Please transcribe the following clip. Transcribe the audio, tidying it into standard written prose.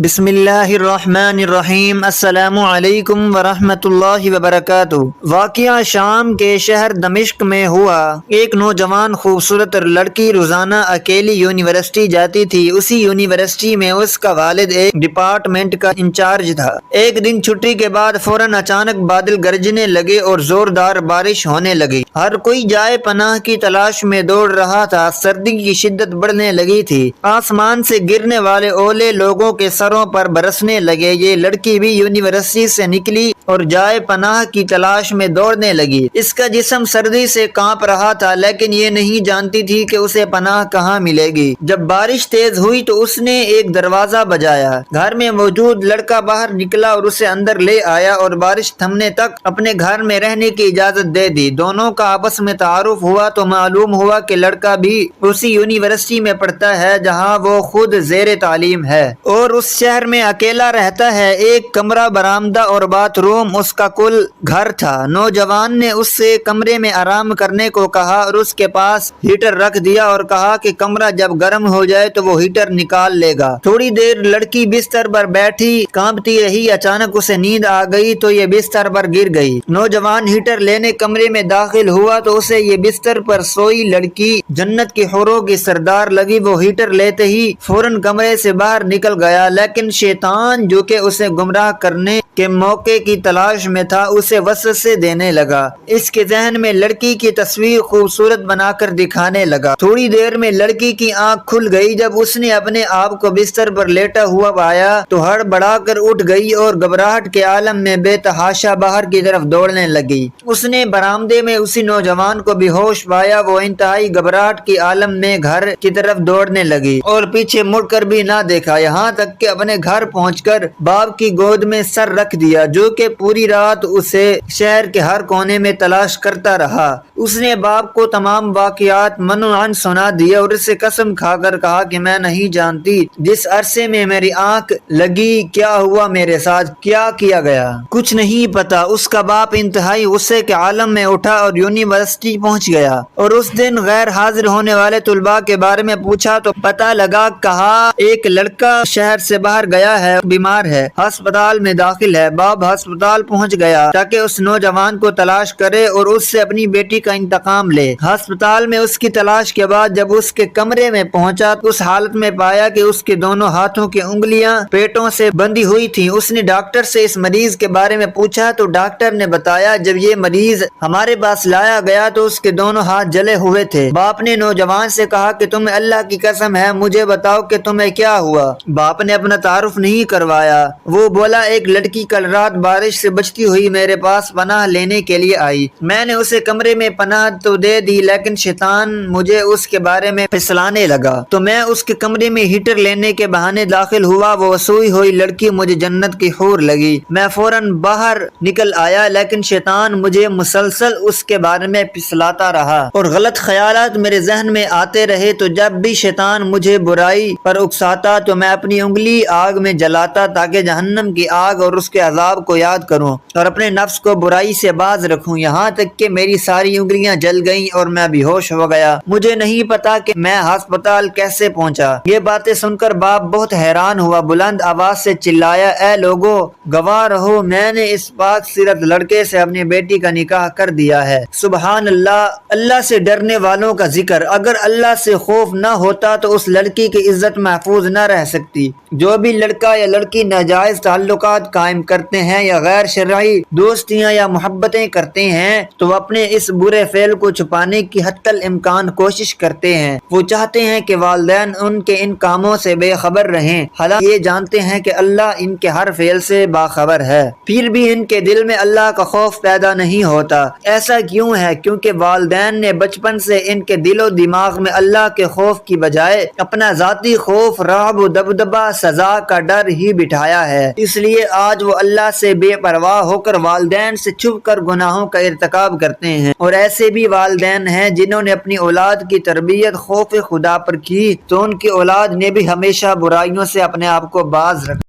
بسم اللہ الرحمن الرحیم۔ السلام علیکم ورحمۃ اللہ وبرکاتہ۔ واقعہ شام کے شہر دمشق میں ہوا۔ ایک نوجوان خوبصورت لڑکی روزانہ اکیلی یونیورسٹی جاتی تھی۔ اسی یونیورسٹی میں اس کا والد ایک ڈپارٹمنٹ کا انچارج تھا۔ ایک دن چھٹی کے بعد فوراً اچانک بادل گرجنے لگے اور زوردار بارش ہونے لگی۔ ہر کوئی جائے پناہ کی تلاش میں دوڑ رہا تھا۔ سردی کی شدت بڑھنے لگی تھی۔ آسمان سے گرنے والے اولے لوگوں کے سروں پر برسنے لگے۔ یہ لڑکی بھی یونیورسٹی سے نکلی اور جائے پناہ کی تلاش میں دوڑنے لگی۔ اس کا جسم سردی سے کانپ رہا تھا، لیکن یہ نہیں جانتی تھی کہ اسے پناہ کہاں ملے گی۔ جب بارش تیز ہوئی تو اس نے ایک دروازہ بجایا۔ گھر میں موجود لڑکا باہر نکلا اور اسے اندر لے آیا اور بارش تھمنے تک اپنے گھر میں رہنے کی اجازت دے دی۔ دونوں کا آپس میں تعارف ہوا تو معلوم ہوا کہ لڑکا بھی اسی یونیورسٹی میں پڑھتا ہے جہاں وہ خود زیر تعلیم ہے اور اس شہر میں اکیلا رہتا ہے۔ ایک کمرہ، برآمدہ اور باتھ روم اس کا کل گھر تھا۔ نوجوان نے اس سے کمرے میں آرام کرنے کو کہا اور اس کے پاس ہیٹر رکھ دیا اور کہا کہ کمرہ جب گرم ہو جائے تو وہ ہیٹر نکال لے گا۔ تھوڑی دیر لڑکی بستر پر بیٹھی کانپتی رہی۔ اچانک اسے نیند آ گئی تو یہ بستر پر گر گئی۔ نوجوان ہیٹر لینے کمرے میں داخل ہوا تو اسے یہ بستر پر سوئی لڑکی جنت کی حوروں کی سردار لگی۔ وہ ہیٹر لیتے ہی فوراً کمرے سے باہر نکل گیا، لیکن شیطان جو کہ اسے گمراہ کرنے کے موقع کی تلاش میں تھا اسے وسوسے دینے لگا۔ اس کے ذہن میں لڑکی کی تصویر خوبصورت بنا کر دکھانے لگا۔ تھوڑی دیر میں لڑکی کی آنکھ کھل گئی۔ جب اس نے اپنے آپ کو بستر پر لیٹا ہوا پایا تو ہڑبڑا کر اٹھ گئی اور گھبراہٹ کے عالم میں بے تحاشا باہر کی طرف دوڑنے لگی۔ اس نے برآمدے میں اسی نوجوان کو بے ہوش پایا۔ وہ انتہائی گھبراہٹ کے عالم میں گھر کی طرف دوڑنے لگی اور پیچھے مڑ کر بھی نہ دیکھا، یہاں تک کہ اپنے گھر پہنچ کر باپ کی گود میں سر رکھ دیا، جو کہ پوری رات اسے شہر کے ہر کونے میں تلاش کرتا رہا۔ اس نے باپ کو تمام واقعات من و عن سنا دیے اور اسے قسم کھا کر کہا کہ میں نہیں جانتی جس عرصے میں میری آنکھ لگی کیا ہوا میرے ساتھ، کیا کیا گیا، کچھ نہیں پتا۔ اس کا باپ انتہائی غصے کے عالم میں اٹھا اور یونیورسٹی پہنچ گیا اور اس دن غیر حاضر ہونے والے طلباء کے بارے میں پوچھا تو پتہ لگا۔ کہا ایک لڑکا شہر سے باہر گیا ہے، بیمار ہے، ہسپتال میں داخل ہے۔ باپ ہسپتال پہنچ گیا تاکہ اس نوجوان کو تلاش کرے اور اس سے اپنی بیٹی کا انتقام لے۔ ہسپتال میں اس کی تلاش کے بعد جب اس کے کمرے میں پہنچا تو اس حالت میں پایا کہ اس کے دونوں ہاتھوں کی انگلیاں پیٹوں سے بندھی ہوئی تھیں۔ اس نے ڈاکٹر سے اس مریض کے بارے میں پوچھا تو ڈاکٹر نے بتایا جب یہ مریض ہمارے پاس لایا گیا تو اس کے دونوں ہاتھ جلے ہوئے تھے۔ باپ نے نوجوان سے کہا کہ تمہیں اللہ کی قسم ہے مجھے بتاؤ کہ تمہیں کیا ہوا۔ باپ نے اپنا تعارف نہیں کروایا۔ وہ بولا ایک لڑکی کل رات بارش سے بچتی ہوئی میرے پاس پناہ لینے کے لیے آئی۔ میں نے اسے کمرے میں پناہ تو دے دی، لیکن شیطان مجھے اس کے بارے میں پھسلانے لگا تو میں اس کے کمرے میں ہیٹر لینے کے بہانے داخل ہوا۔ وہ سوئی ہوئی لڑکی مجھے جنت کی حور لگی۔ میں فوراً باہر نکل آیا، لیکن شیطان مجھے مسلسل اس کے بارے میں پھسلاتا رہا اور غلط خیالات میرے ذہن میں آتے رہے۔ تو جب بھی شیطان مجھے برائی پر اکساتا تو میں اپنی انگلی آگ میں جلاتا تاکہ جہنم کی آگ اور اس کے عذاب کو یاد کروں اور اپنے نفس کو برائی سے باز رکھوں، یہاں تک کہ میری ساری انگلیاں جل گئیں اور میں بے ہوش ہو گیا۔ مجھے نہیں پتا کہ میں ہسپتال کیسے پہنچا۔ یہ باتیں سن کر باپ بہت حیران ہوا، بلند آواز سے چلایا اے لوگو گواہ رہو، میں نے اس پاک سیرت لڑکے سے اپنی بیٹی کا نکاح کر دیا ہے۔ سبحان اللہ۔ اللہ سے ڈرنے والوں کا ذکر۔ اگر اللہ سے خوف نہ ہوتا تو اس لڑکی کی عزت محفوظ نہ رہ سکتی۔ جو بھی لڑکا یا لڑکی ناجائز تعلقات قائم کرتے ہیں یا غیر شرعی دوستیاں یا محبتیں کرتے ہیں تو وہ اپنے اس برے فعل کو چھپانے کی حتی الامکان کوشش کرتے ہیں۔ وہ چاہتے ہیں کہ والدین ان کے ان کاموں سے بے خبر رہیں، حالانکہ یہ جانتے ہیں کہ اللہ ان کے ہر فعل سے باخبر ہے، پھر بھی ان کے دل میں اللہ کا خوف پیدا نہیں ہوتا۔ ایسا کیوں ہے؟ کیونکہ والدین نے بچپن سے ان کے دل و دماغ میں اللہ کے خوف کی بجائے اپنا ذاتی خوف، رعب و دبدبہ، سزا کا ڈر ہی بٹھایا ہے۔ اس لیے آج وہ اللہ سے بے پرواہ ہو کر والدین سے چھپ کر گناہوں کا ارتکاب کرتے ہیں، اور ایسے بھی والدین ہیں جنہوں نے اپنی اولاد کی تربیت خوف خدا پر کی تو ان کی اولاد نے بھی ہمیشہ برائیوں سے اپنے آپ کو باز رکھا۔